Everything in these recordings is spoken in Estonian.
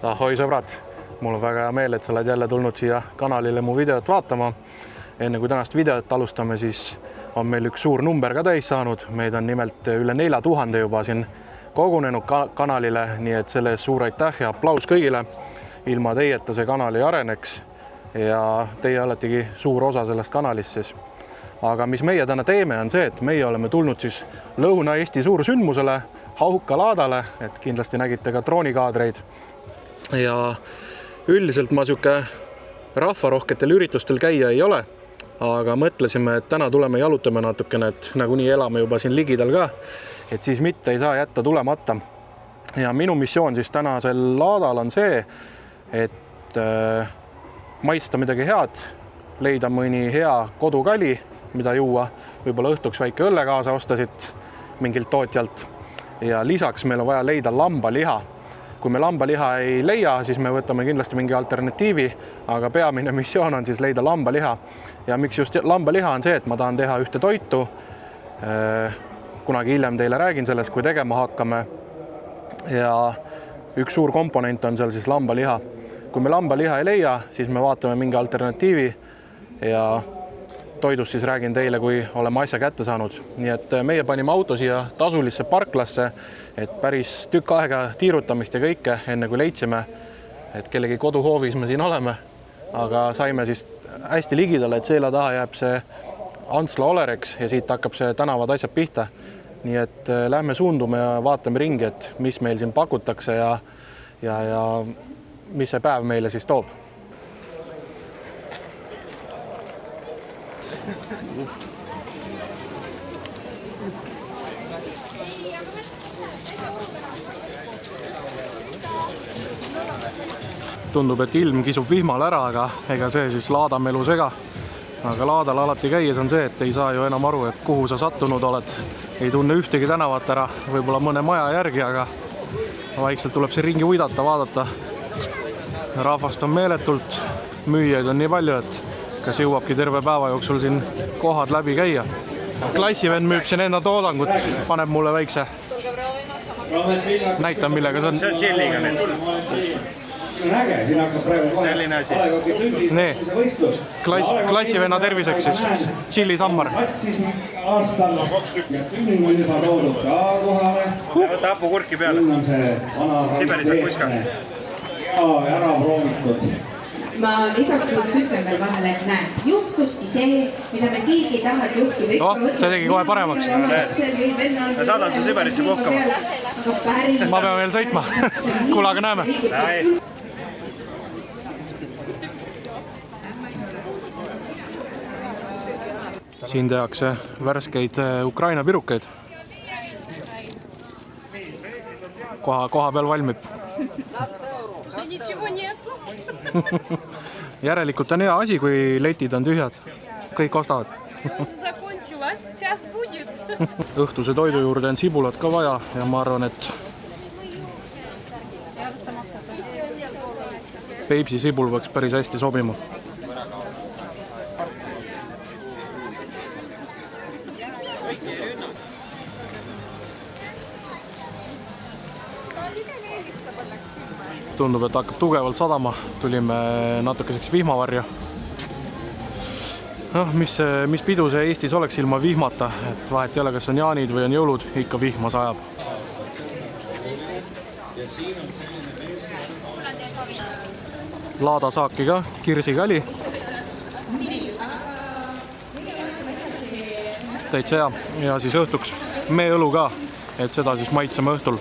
Ahoi sõbrad, mul on väga hea meel, et sa oled jälle tulnud siia kanalile mu videot vaatama. Enne kui tänast videot alustame, siis on meil üks suur number ka täis saanud. Meid on nimelt üle 4000 juba siin kogunenud kanalile, nii et selle suur aitäh ja aplaus kõigile. Ilma teieta see kanal ei areneks ja teie oletegi suur osa sellest kanalist siis. Aga mis meie täna teeme on see, et meie oleme tulnud siis Lõuna-Eesti suursündmusele Hauka laadale, et kindlasti nägite ka droonikaadreid. Ja üldiselt ma siuke rahvarohketel üritustel käia ei ole, aga mõtlesime, et täna tuleme jalutame natukene, et nagunii elame juba siin ligidal ka, et siis mitte ei saa jätta tulemata. Ja minu missioon siis tänasel laadal on see, et maista midagi head, leida mõni hea kodukali, mida juua, võib-olla õhtuks väike õlle kaasa osta siit mingilt tootjalt ja lisaks meil on vaja leida lambaliha. Kui me lambaliha ei leia, siis me võtame kindlasti mingi alternatiivi, aga peamine missioon on siis leida lambaliha. Ja miks just lambaliha on see, et ma tahan teha ühte toitu. Kunagi hiljem teile räägin sellest, kui tegema hakkame. Ja üks suur komponent on seal siis lambaliha. Kui me lambaliha ei leia, siis me vaatame mingi alternatiivi ja toidust siis räägin teile, kui oleme asja kätte saanud. Nii et meie panime auto siia tasulisse parklasse, et päris tükk aega tiirutamist ja kõike enne kui leidsime, et kellegi koduhoovis me siin oleme, aga saime siis hästi ligidale, et seela taha jääb see Antsla Olereks ja siit hakkab see tänavad asjad pihta. Nii et lähme suundume ja vaatame ringi, et mis meil siin pakutakse ja mis see päev meile siis toob. Tundub, et ilm kisub vihmal ära, aga ega see siis laadamelu sega. Aga laadal alati käies on see, et ei saa ju enam aru, et kuhu sa sattunud oled. Ei tunne ühtegi tänavat ära, võib-olla mõne maja järgi, aga vaikselt tuleb see ringi uidata, vaadata. Rahvast on meeletult, müüjaid on nii palju, et kas jõuabki terve päeva jooksul siin kohad läbi käia. Klassivend müüb siin enda toodangut, paneb mulle väikse. Näitan, millega see on. See on chilliga nüüd. Siin hakkab praegu klassivenna terviseks siis chili sammar. Aastal ja tünning on juba toodud ka kohale. Võta hapukurki peale. Siberis on kuska. Ja ära proovitud. Ma igaks juhuks ütlen veel vahele, et näed, juhtuski see, mida me keegi ei taha, et juhtub. See tegi kohe paremaks. Ma saadan su Siberisse puhkama. Ma pean veel sõitma. Kulaga näeme. Siin tehakse värskeid Ukraina pirukeid. Koha peal valmib. Järelikult on hea asi, kui letid on tühjad. Kõik ostavad. Õhtuse toidu juurde on sibulat ka vaja ja ma arvan, et Peipsi sibul võiks päris hästi sobima. Tundub, et hakkab tugevalt sadama. Tulime natukeseks vihmavarja. Mis pidu see Eestis oleks ilma vihmata, et vahet ei ole, kas on jaanid või on jõulud, ikka vihma sajab. Laada saaki ka, kirsikali. Täitsa hea. Ja siis õhtuks meeõlu ka, et seda siis maitseme õhtul.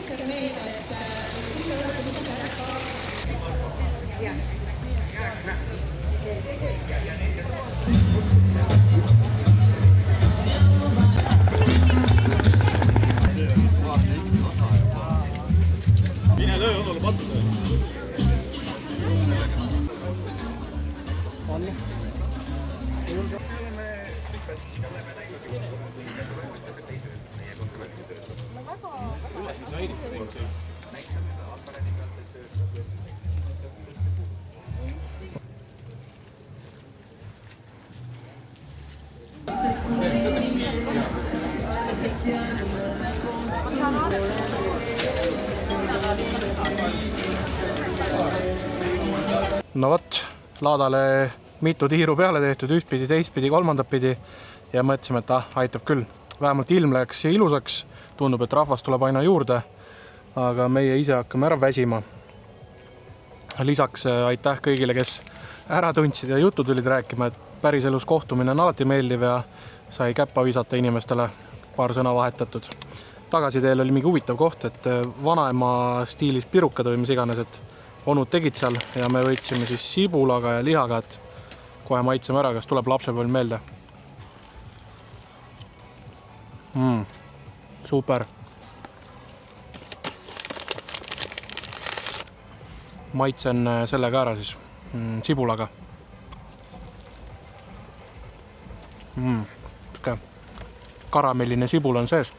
no vot, laadale mitu tiiru peale tehtud, ühtpidi, teistpidi, kolmandat pidi ja mõtlesime, et aitab küll. Vähemalt ilm läks ilusaks, tundub, et rahvast tuleb aina juurde, aga meie ise hakkame ära väsima. Lisaks aitäh kõigile, kes ära tundsid ja juttu tulid rääkima, et päris elus kohtumine on alati meeldiv ja sai käppa visata inimestele, paar sõna vahetatud. Tagasiteel oli mingi huvitav koht, et vanaema stiilis pirukad või mis iganes, et onud tegid seal ja me võitsime siis sibulaga ja lihaga, et kohe maitseme ära, kas tuleb lapsepõlv meelde. Super. Maitsen sellega ära siis, sibulaga. Karamelline sibul on sees.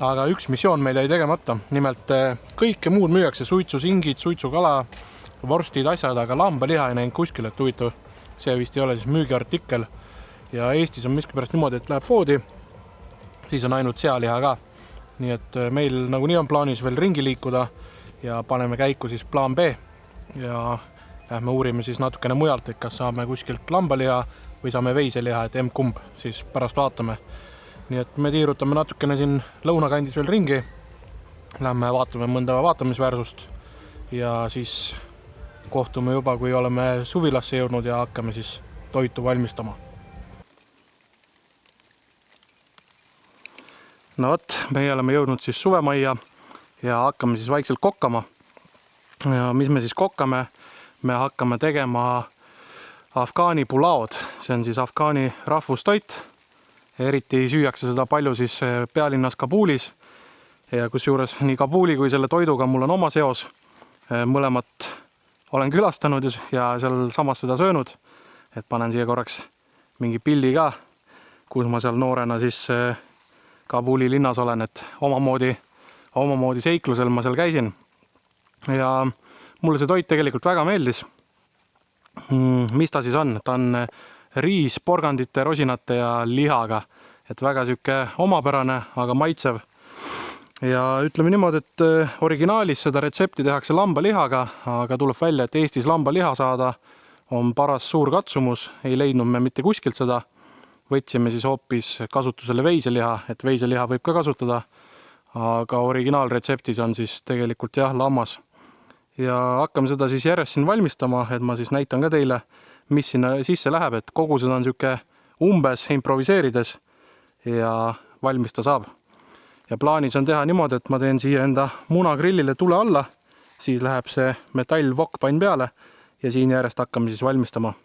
Aga üks missioon meil jäi tegemata. Nimelt kõike muud müüakse, suitsusingid, suitsukala, vorstid, asjad, aga lambaliha ei näinud kuskil, et huvitav. See vist ei ole siis müügiartikkel. Ja Eestis on miskipärast niimoodi, et läheb poodi, siis on ainult sealiha ka. Nii et meil nagunii on plaanis veel ringi liikuda ja paneme käiku siis plaan B ja lähme uurime siis natukene mujalt, et kas saame kuskilt lambaliha või saame veiseliha, et kumb siis pärast vaatame. Nii et me tiirutame natukene siin lõunakandis veel ringi, lähme vaatame mõnda vaatamisväärsust ja siis kohtume juba, kui oleme suvilasse jõudnud ja hakkame siis toitu valmistama. No vot, meie oleme jõudnud siis suvemajja ja hakkame siis vaikselt kokkama. Ja mis me siis kokkame? Me hakkame tegema afgaani pulaod. See on siis afgaani rahvustoit. Eriti süüakse seda palju siis pealinnas Kabulis. Ja kusjuures nii Kabuli kui selle toiduga mul on oma seos. Mõlemat olen külastanud ja seal samas seda söönud. Et panen siia korraks mingi pildi ka, kus ma seal noorena siis Kabuli linnas olen, et omamoodi seiklusel ma seal käisin. Ja mulle see toit tegelikult väga meeldis. Mis ta siis on? Ta on riis, porgandite, rosinate ja lihaga. Et väga süke omapärane, aga maitsev. Ja ütleme niimoodi, et originaalis seda retsepti tehakse lambalihaga, aga tuleb välja, et Eestis lambaliha saada on paras suur katsumus. Ei leidnud me mitte kuskilt seda. Võtsime siis hoopis kasutusele veiseliha, et veiseliha võib ka kasutada, aga originaalretseptis on siis tegelikult lammas. Ja hakkame seda siis järjest siin valmistama, et ma siis näitan ka teile, mis sinna sisse läheb, et kogu seda on süke umbes improviseerides ja valmista saab. Ja plaanis on teha niimoodi, et ma teen siia enda munagrillile tule alla, siis läheb see metallvokpann peale ja siin järjest hakkame siis valmistama.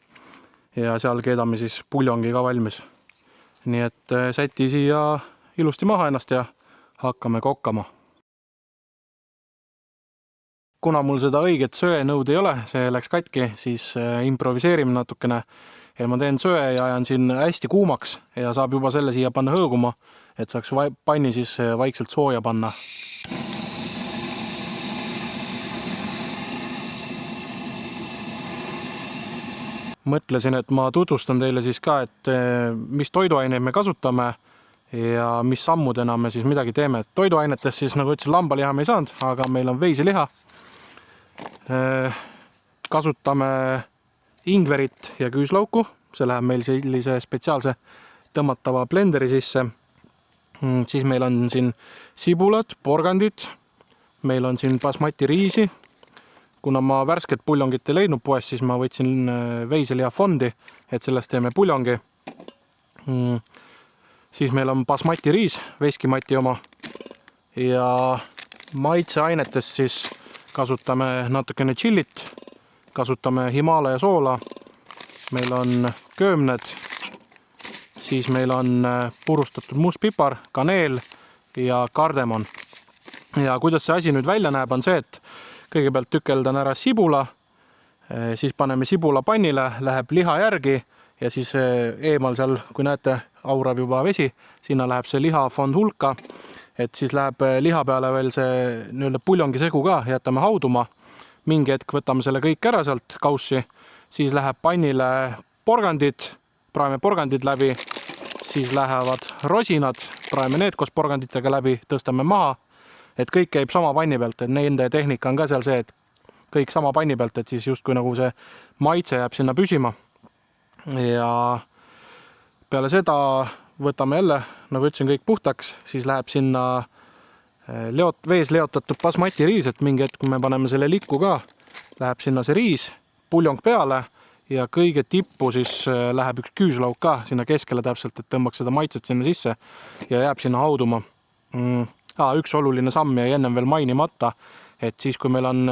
Ja seal keedame siis puljongi ka valmis. Nii et säti siia ilusti maha ennast ja hakkame kokkama. Kuna mul seda õiget söenõud ei ole, see läks katki, siis improviseerime natukene. Ja ma teen söe ja ajan siin hästi kuumaks ja saab juba selle siia panna hõõguma, et saaks panni siis vaikselt sooja panna. Mõtlesin, et ma tutvustan teile siis ka, et mis toiduaineid me kasutame ja mis sammudena me siis midagi teeme. Toiduainetes siis, nagu ütlesin, lambaliha me ei saanud, aga meil on veiseliha. Kasutame ingverit ja küüslauku. See läheb meil sellise spetsiaalse tõmmatava blenderi sisse. Siis meil on siin sibulad, porgandid. Meil on siin basmati riisi. Kuna ma värsket puljongit ei leidnud poes, siis ma võtsin veiseliha fondi, et sellest teeme puljongi. Siis meil on basmati riis, veskimati oma. Ja maitseainetes siis kasutame natukene chillit, kasutame Himaalaja soola. Meil on köömned, siis meil on purustatud mustpipar, kaneel ja kardemon. Ja kuidas see asi nüüd välja näeb, on see, et kõigepealt tükeldan ära sibula, siis paneme sibula pannile, läheb liha järgi ja siis eemal seal, kui näete, aurab juba vesi, sinna läheb see lihafond hulka, et siis läheb liha peale veel see puljongi segu ka, jätame hauduma. Mingi hetk võtame selle kõik ära sealt kaussi, siis läheb pannile porgandid, praeme porgandid läbi, siis lähevad rosinad, praeme need koos porganditega läbi, tõstame maha. et kõik käib sama panni pealt, et nende tehnika on ka seal see, et kõik sama panni pealt, et siis justkui nagu see maitse jääb sinna püsima. Ja peale seda võtame jälle, nagu ütlesin, kõik puhtaks, siis läheb sinna vees leotatud basmati riis, et mingi hetk, kui me paneme selle likku ka, läheb sinna see riis, puljong peale ja kõige tippu siis läheb üks küüslauk ka sinna keskele täpselt, et tõmbaks seda maitset sinna sisse ja jääb sinna hauduma. Üks oluline samm jäi ennem veel mainimata, et siis kui meil on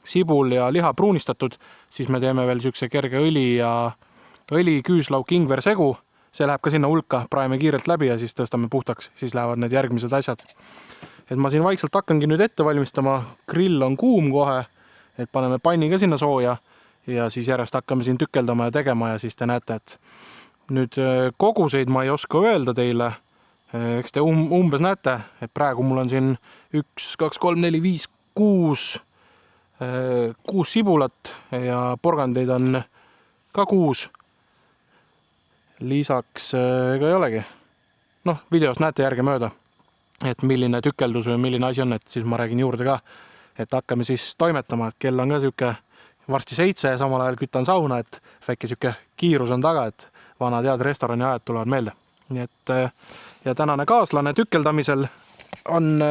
sibul ja liha pruunistatud, siis me teeme veel sükse kerge õli, küüslauk, ingver segu, see läheb ka sinna hulka, praeme kiirelt läbi ja siis tõstame puhtaks, siis lähevad need järgmised asjad. Et ma siin vaikselt hakkangi nüüd ette valmistama, grill on kuum kohe, et paneme panni ka sinna sooja ja siis järjest hakkame siin tükeldama ja tegema ja siis te näete, et nüüd koguseid ma ei oska öelda teile, eks te umbes näete, et praegu mul on siin 1, 2, 3, 4, 5, 6 sibulat ja porgandeid on ka 6. Lisaks ega ei olegi. Videos näete järge mööda, et milline tükeldus või milline asi on, et siis ma räägin juurde ka, et hakkame siis toimetama, et kell on ka siuke varsti 7 ja samal ajal kütan sauna, et väike siuke kiirus on taga, et vanad head restorani ajad tulevad meelde. Nii et ja tänane kaaslane tükeldamisel on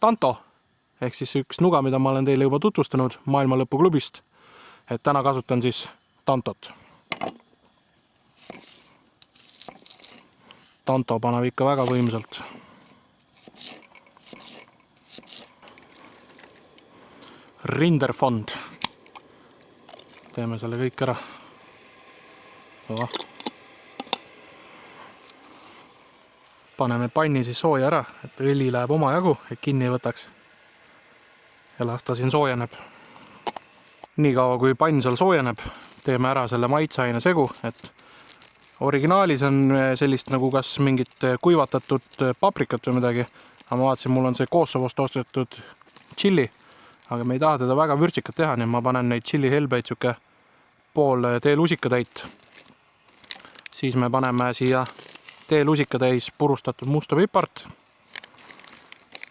Tanto, ehk siis üks nuga, mida ma olen teile juba tutvustanud Maailmalõpu klubist, et täna kasutan siis Tantot. Tanto paneb ikka väga võimsalt. Rinderfond. Teeme selle kõik ära. Paneme panni siis sooja ära, et õli läheb oma jagu, et kinni ei võtaks. Ja las ta siin soojeneb. Nii kaua kui pann seal soojeneb, teeme ära selle maitseaine segu, et originaalis on sellist nagu kas mingit kuivatatud paprikat või midagi, aga ma vaatasin, mul on see Kosovost ostetud chili, aga me ei taha teda väga vürtsikat teha, nii ma panen neid chili helbeid siuke pool teelusikatäit. Siis me paneme siia teelusikatäis purustatud musta pipart.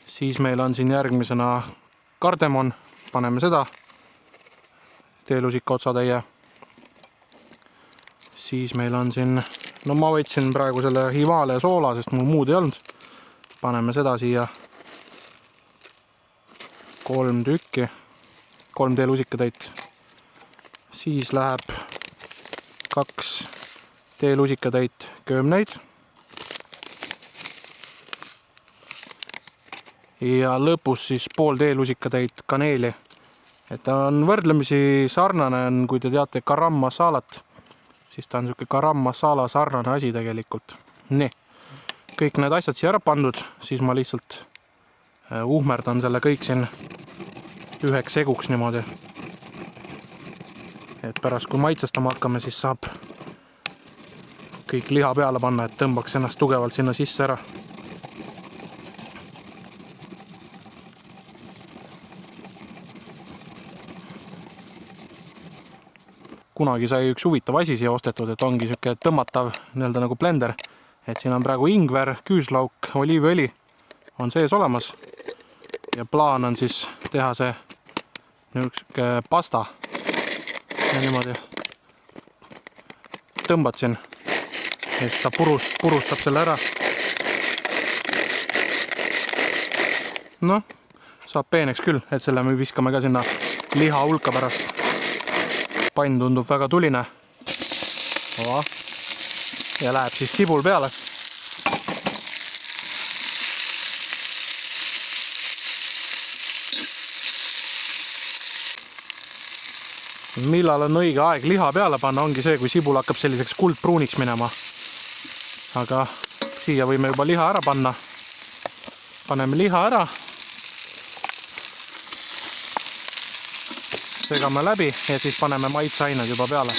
Siis meil on siin järgmisena kardemon, paneme seda teelusika otsatäie. Siis meil on siin, ma võtsin praegu selle Himaalaja soola, sest mul muud ei olnud. Paneme seda siia 3 tükki, 3 teelusikatäit. Siis läheb 2 teelusikatäit köömneid. Ja lõpus siis pool teelusikatäit kaneeli. Et ta on võrdlemisi sarnane, kui te teate garam masalat, siis ta on selline garam masala sarnane asi tegelikult. Nii, kõik need asjad siia ära pandud, siis ma lihtsalt uhmerdan selle kõik siin üheks seguks niimoodi. Et pärast kui maitsestama hakkame, siis saab kõik liha peale panna, et tõmbaks ennast tugevalt sinna sisse ära. Kunagi sai üks huvitav asi siia ostetud, et ongi siuke tõmmatav nii-öelda nagu blender, et siin on praegu ingver, küüslauk, oliiviõli on sees olemas ja plaan on siis teha see niisugune pasta ja niimoodi tõmbad siin ja siis ta purustab selle ära. Saab peeneks küll, et selle me viskame ka sinna liha hulka pärast. Pann tundub väga tuline. Ja läheb siis sibul peale. Millal on õige aeg liha peale panna, ongi see, kui sibul hakkab selliseks kuldpruuniks minema. Aga siia võime juba liha ära panna. Paneme liha ära. Segame läbi ja siis paneme maitseained juba peale.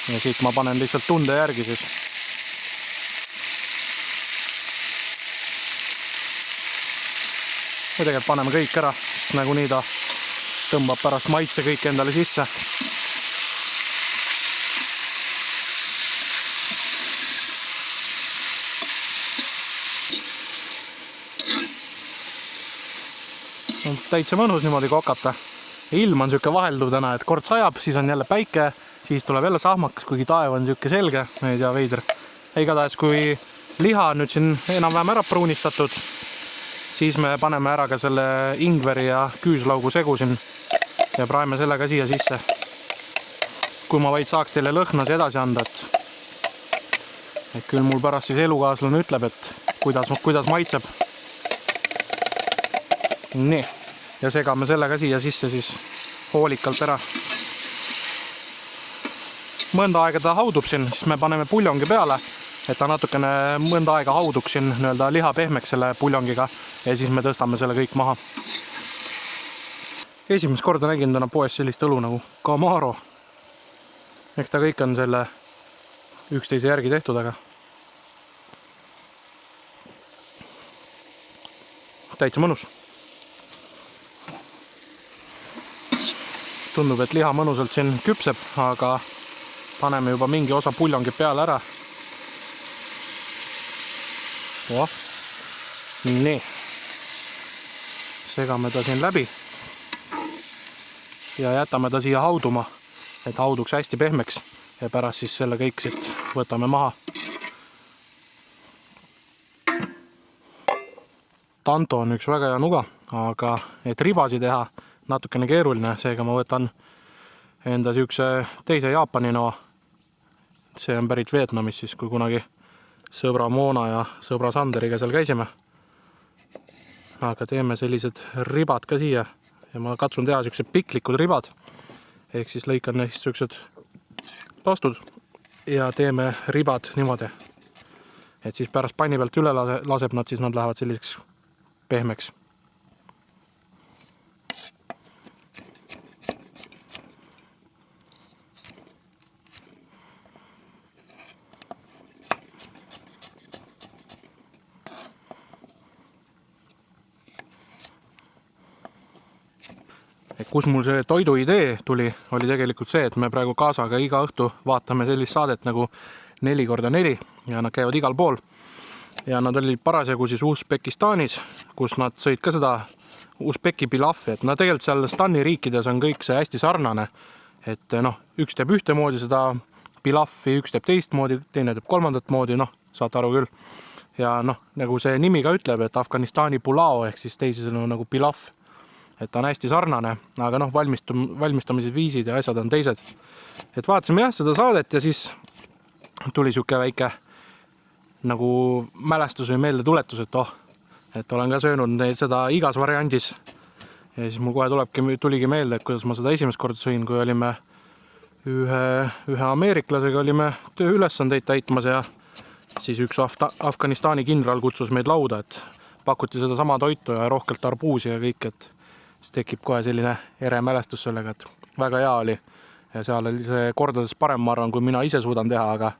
Ja siit ma panen lihtsalt tunde järgi siis. Ja tegelikult paneme kõik ära, sest nagunii ta tõmbab pärast maitse kõik endale sisse. Täitsa mõnus niimoodi kokata. Ilm on siuke vahelduv täna, et kord sajab, siis on jälle päike, siis tuleb jälle sahmakas, kuigi taev on siuke selge, ei tea, veider. Igatahes, kui liha on nüüd siin enam-vähem ära pruunistatud, siis me paneme ära ka selle ingveri ja küüslaugu segu siin ja praeme selle ka siia sisse. Kui ma vaid saaks teile lõhnas edasi anda, et küll mul pärast siis elukaaslane ütleb, et kuidas maitseb. Nii, ja segame selle ka siia sisse siis hoolikalt ära. Mõnda aega ta haudub siin, siis me paneme puljongi peale, et ta natukene mõnda aega hauduks siin liha pehmeks selle puljongiga ja siis me tõstame selle kõik maha. Esimest korda nägin täna poes sellist õlu nagu Camaro. Eks ta kõik on selle üksteise järgi tehtud, aga täitsa mõnus. Tundub, et liha mõnusalt siin küpseb, aga paneme juba mingi osa puljongi peale ära. Nii. Segame ta siin läbi ja jätame ta siia hauduma, et hauduks hästi pehmeks ja pärast siis selle kõik siit võtame maha. Tanto on üks väga hea nuga, aga et ribasi teha natukene keeruline, seega ma võtan enda siukse teise Jaapani noa. See on pärit Vietnamis siis, kui kunagi sõbra Moona ja sõbra Sanderiga seal käisime. Aga teeme sellised ribad ka siia ja ma katsun teha siuksed piklikud ribad. Ehk siis lõikan neist siuksed lastud ja teeme ribad niimoodi. Et siis pärast panni pealt üle laseb nad, siis nad lähevad selliseks pehmeks. Kus mul see toidu idee tuli, oli tegelikult see, et me praegu kaasaga iga õhtu vaatame sellist saadet nagu 4x4 ja nad käivad igal pool. Ja nad olid parasjagu siis Usbekistanis, kus nad sõid ka seda Usbeki pilaffi, et tegelikult seal Stani riikides on kõik see hästi sarnane, et üks teeb ühte moodi seda pilaffi, üks teeb teist moodi, teine teeb kolmandat moodi, saate aru küll. Ja nagu see nimi ka ütleb, et Afganistani pulao ehk siis teisisõnu nagu pilaf. Et ta on hästi sarnane, aga valmistamise viisid ja asjad on teised. Et vaatasime seda saadet ja siis tuli siuke väike nagu mälestus või meelde tuletus, et olen ka söönud seda igas variandis. Ja siis mul kohe tuligi meelde, et kuidas ma seda esimest korda sõin, kui olime ühe ameeriklasega olime tööülesandeid täitmas ja siis üks Afganistani kindral kutsus meid lauda, et pakuti seda sama toitu ja rohkelt arbuusi ja kõik, et siis tekib kohe selline ere mälestus sellega, et väga hea oli. Ja seal oli see kordades parem, ma arvan, kui mina ise suudan teha, aga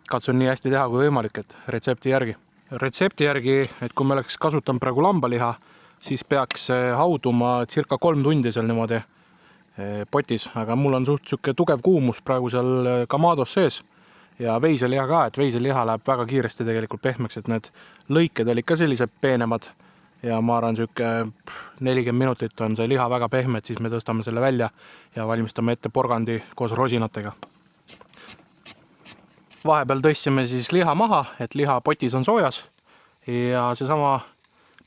katsun nii hästi teha kui võimalik, et retsepti järgi. Retsepti järgi, et kui me oleks kasutanud praegu lambaliha, siis peaks hauduma circa 3 tundi seal niimoodi potis, aga mul on suht siuke tugev kuumus praegu seal kamados sees ja veiseliha ka, et veiseliha läheb väga kiiresti tegelikult pehmeks, et need lõiked olid ka sellised peenemad. Ja ma arvan, siuke 40 minutit on see liha väga pehme, et siis me tõstame selle välja ja valmistame ette porgandi koos rosinatega. Vahepeal tõstsime siis liha maha, et liha potis on soojas ja seesama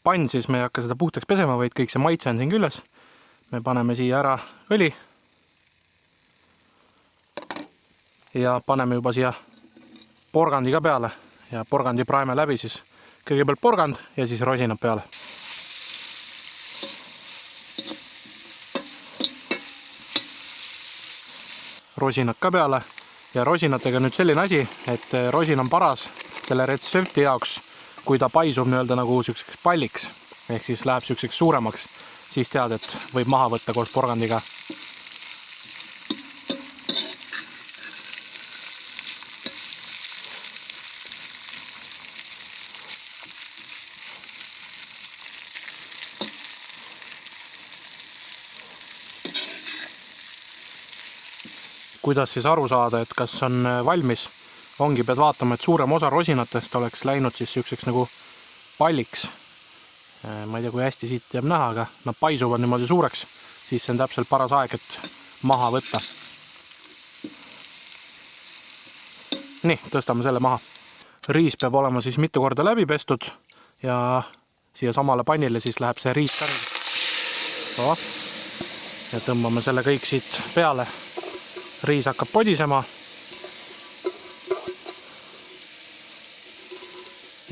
pann siis me ei hakka seda puhtaks pesema, vaid kõik see maitse on siin küljes. Me paneme siia ära õli ja paneme juba siia porgandi ka peale ja porgandi praeme läbi siis kõigepealt porgand ja siis rosinad peale. Rosinad ka peale ja rosinatega nüüd selline asi, et rosin on paras selle retsepti jaoks, kui ta paisub nagu siukseks palliks, ehk siis läheb siukseks suuremaks, siis tead, et võib maha võtta koos porgandiga. kuidas siis aru saada, et kas on valmis, ongi pead vaatama, et suurem osa rosinatest oleks läinud siis selliseks nagu palliks. Ma ei tea, kui hästi siit jääb näha, aga nad paisuvad niimoodi suureks, siis see on täpselt paras aeg, et maha võtta. Nii, tõstame selle maha. Riis peab olema siis mitu korda läbi pestud ja siia samale pannile siis läheb see riis ka. Ja tõmbame selle kõik siit peale. Riis hakkab podisema.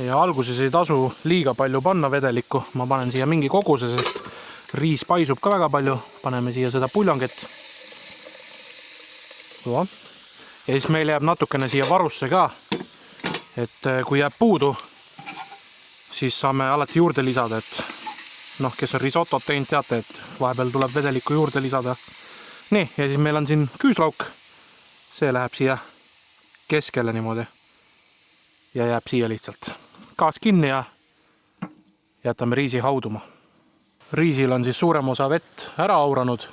Ja alguses ei tasu liiga palju panna vedelikku. Ma panen siia mingi koguse, sest riis paisub ka väga palju. Paneme siia seda puljongit. Ja siis meil jääb natukene siia varusse ka. Et kui jääb puudu, siis saame alati juurde lisada, et kes on risottot teinud, teate, et vahepeal tuleb vedelikku juurde lisada. Nii, ja siis meil on siin küüslauk. See läheb siia keskele niimoodi ja jääb siia lihtsalt. Gaas kinni ja jätame riisi hauduma. Riisil on siis suurem osa vett ära auranud.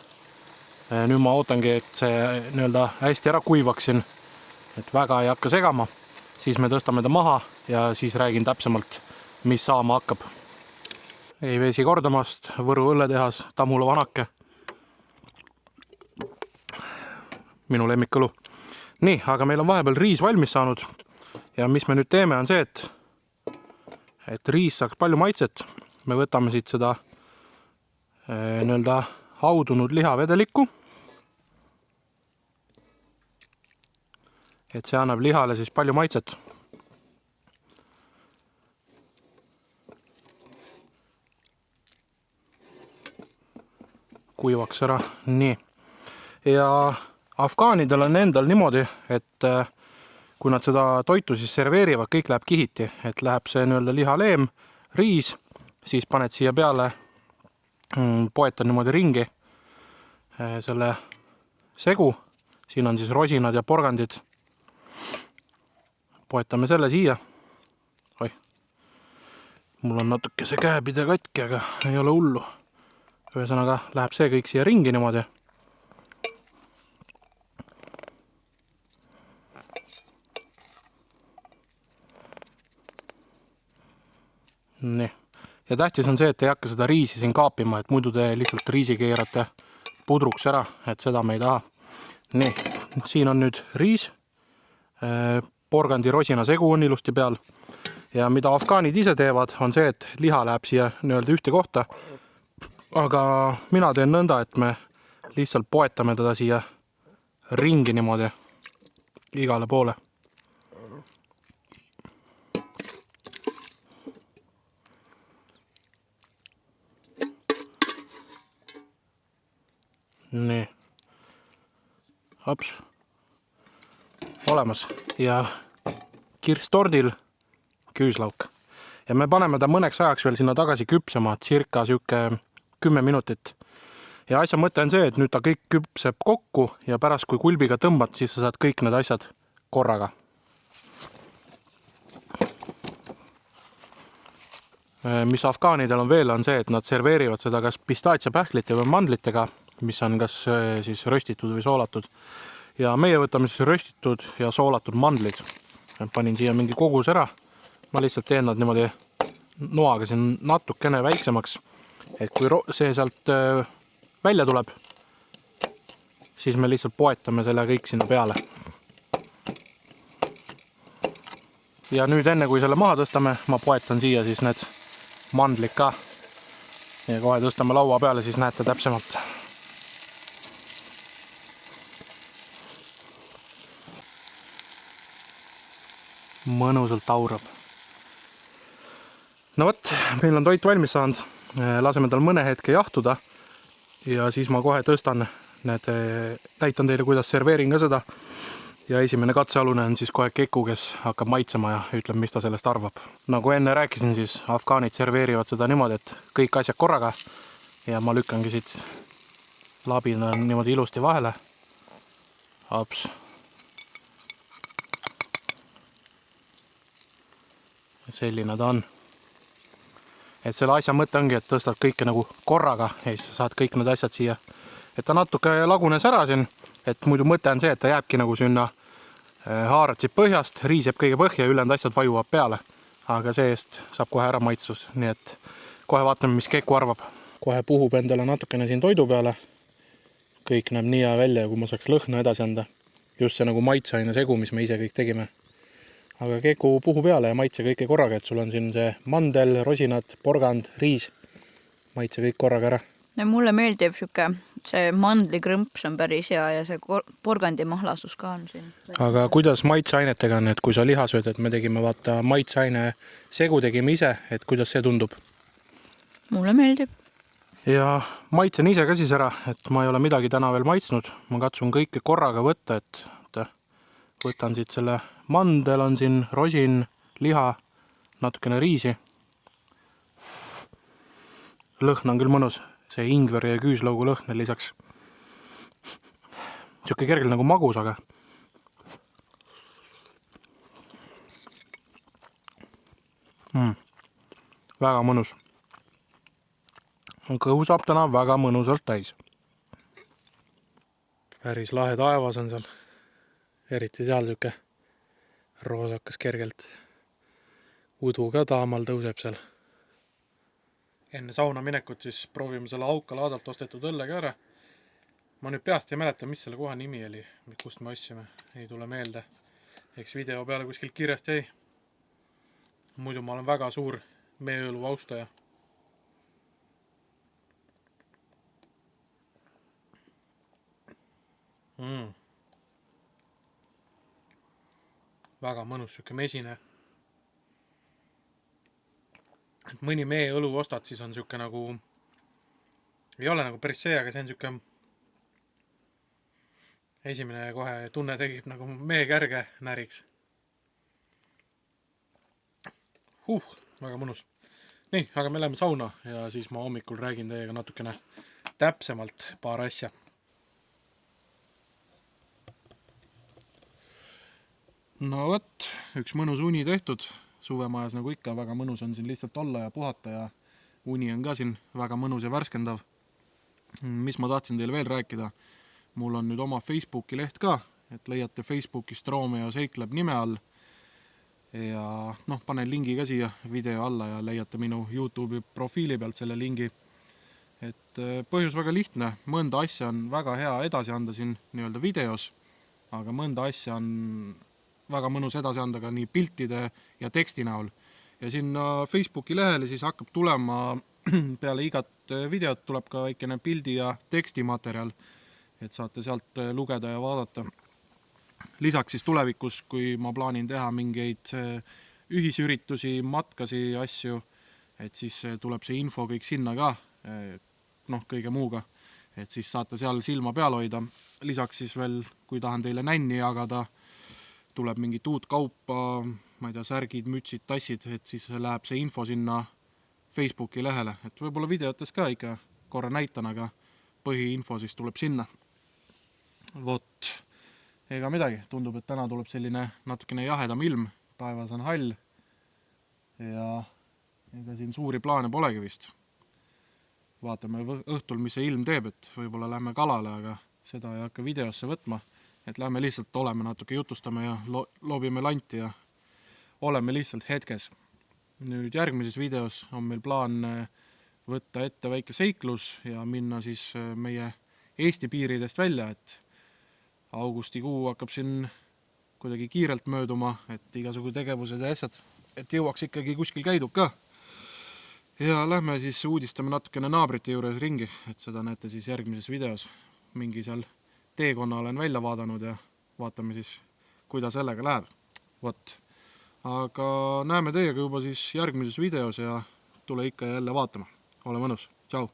Nüüd ma ootangi, et see hästi ära kuivaksin, et väga ei hakka segama. Siis me tõstame ta maha ja siis räägin täpsemalt, mis saama hakkab. Ei veesi kordamast, Võru õlletehas, Tammula vanake. Minu lemmikõlu. Nii, aga meil on vahepeal riis valmis saanud. Ja mis me nüüd teeme on see, et riis saaks palju maitset. Me võtame siit seda haudunud lihavedelikku. Et see annab lihale siis palju maitset. Kuivaks ära. Nii. Ja afgaanidel on endal niimoodi, et kui nad seda toitu siis serveerivad, kõik läheb kihiti. Et läheb see lihaleem, riis, siis paned siia peale, poetan niimoodi ringi selle segu. Siin on siis rosinad ja porgandid. Poetame selle siia. Mul on natuke see käepide katki, aga ei ole hullu. Ühesõnaga läheb see kõik siia ringi niimoodi. Nii. Ja tähtis on see, et ei hakka seda riisi siin kaapima, et muidu te lihtsalt riisi keerate pudruks ära, et seda me ei taha. Nii, siin on nüüd riis. Porgandi rosina segu on ilusti peal. Ja mida afgaanid ise teevad, on see, et liha läheb siia ühte kohta. Aga mina teen nõnda, et me lihtsalt poetame teda siia ringi niimoodi igale poole. Nii. Hops. Olemas. Ja kirstordil küüslauk. Ja me paneme ta mõneks ajaks veel sinna tagasi küpsema, circa 10 minutit. Ja asja mõte on see, et nüüd ta kõik küpseb kokku ja pärast kui kulbiga tõmbad, siis sa saad kõik need asjad korraga. Mis afgaanidel on veel on see, et nad serveerivad seda kas pistaatsiapähklite või mandlitega, mis on kas siis röstitud või soolatud. Ja meie võtame siis röstitud ja soolatud mandlid. Panin siia mingi kogus ära. Ma lihtsalt teen nad niimoodi noaga siin natukene väiksemaks. Et kui see sealt välja tuleb, siis me lihtsalt poetame selle kõik sinna peale. Ja nüüd enne kui selle maha tõstame, ma poetan siia siis need mandlid ka. Ja kohe tõstame laua peale, siis näete täpsemalt. Mõnusalt aurab. No võt, meil on toit valmis saanud. Laseme tal mõne hetke jahtuda ja siis ma kohe tõstan need, näitan teile, kuidas serveerin ka seda. Ja esimene katsealune on siis kohe Keku, kes hakkab maitsema ja ütleb, mis ta sellest arvab. Nagu enne rääkisin, siis afgaanid serveerivad seda niimoodi, et kõik asjad korraga ja ma lükkangi siit labina niimoodi ilusti vahele. Hops. Selline ta on. Et selle asja mõte ongi, et tõstad kõike nagu korraga ja siis saad kõik need asjad siia. Et ta natuke lagunes ära siin et muidu mõte on see, et ta jääbki nagu sinna haaratsib põhjast, riis jääb kõige põhja ja ülejäänud asjad vajuvad peale. Aga see-eest saab kohe ära maitsus, nii et kohe vaatame, mis Keku arvab. Kohe puhub endale natukene siin toidu peale. Kõik näeb nii hea välja, kui ma saaks lõhna edasi anda. Just see nagu maitseaine segu, mis me ise kõik tegime. Aga Keku puhu peale ja maitse kõike korraga, et sul on siin see mandel, rosinad, porgand, riis. Maitse kõik korraga ära. Ja mulle meeldib see mandlikrõmps on päris hea ja see porgandi mahlasus ka on siin. Aga kuidas maitseainetega on, et kui sa liha sööd, et me tegime vaata maitseaine segu tegime ise, et kuidas see tundub? Mulle meeldib. Ja maitsen ise ka siis ära, et ma ei ole midagi täna veel maitsnud. Ma katsun kõike korraga võtta, et võtan siit selle mandel on siin, rosin, liha, natukene riisi. Lõhn on küll mõnus, see ingveri ja küüslaugu lõhn lisaks. Siuke kergel nagu magus, aga väga mõnus. Kõhu saab täna väga mõnusalt täis. Päris lahe taevas on seal. Eriti seal siuke roosakas kergelt. Udu ka taamal tõuseb seal. Enne sauna minekut siis proovime selle Auka laadalt ostetud õlle ka ära. Ma nüüd peast ei mäleta, mis selle koha nimi oli, kust me ostsime. Ei tule meelde. Eks video peale kuskilt kirjast jäi. Muidu ma olen väga suur meeõlu austaja. Väga mõnus siuke mesine. Et mõni meeõlu ostad, siis on siuke nagu ei ole nagu päris see, aga see on siuke esimene kohe tunne tegib nagu meekärge näriks. Väga mõnus. Nii, aga me läheme sauna ja siis ma hommikul räägin teiega natukene täpsemalt paar asja. No võt, üks mõnus uni tehtud. Suvemajas nagu ikka väga mõnus on siin lihtsalt olla ja puhata ja uni on ka siin väga mõnus ja värskendav. Mis ma tahtsin teile veel rääkida? Mul on nüüd oma Facebooki leht ka, et leiate Facebookist Romeo Seikleb nime all. Ja panen lingi ka siia video alla ja leiate minu YouTube'i profiili pealt selle lingi. Et põhjus väga lihtne, mõnda asja on väga hea edasi anda siin nii-öelda videos, aga mõnda asja on väga mõnus edasi anda ka nii piltide ja teksti näol. Ja sinna Facebooki lehele siis hakkab tulema peale igat videot tuleb ka väikene pildi ja tekstimaterjal, et saate sealt lugeda ja vaadata. Lisaks siis tulevikus, kui ma plaanin teha mingeid ühisüritusi, matkasi, asju, et siis tuleb see info kõik sinna ka, kõige muuga, et siis saate seal silma peal hoida. Lisaks siis veel, kui tahan teile nänni jagada, tuleb mingit uut kaupa, ma ei tea, särgid, mütsid, tassid, et siis läheb see info sinna Facebooki lehele. Et võib-olla videotes ka ikka korra näitan, aga põhiinfo siis tuleb sinna. Vot. Ega midagi, tundub, et täna tuleb selline natukene jahedam ilm, taevas on hall ja ega siin suuri plaane polegi vist. Vaatame õhtul, mis see ilm teeb, et võib-olla lähme kalale, aga seda ei hakka videosse võtma, et lähme lihtsalt oleme natuke jutustame ja loobime lanti ja oleme lihtsalt hetkes. Nüüd järgmises videos on meil plaan võtta ette väike seiklus ja minna siis meie Eesti piiridest välja, et augustikuu hakkab siin kuidagi kiirelt mööduma, et igasugu tegevused ja asjad, et jõuaks ikkagi kuskil käidub ka. Ja lähme siis uudistame natukene naabrite juures ringi, et seda näete siis järgmises videos. Mingi seal teekonna olen välja vaadanud ja vaatame siis, kuidas sellega läheb. Vot. Aga näeme teiega juba siis järgmises videos ja tule ikka jälle vaatama. Ole mõnus. Tšau!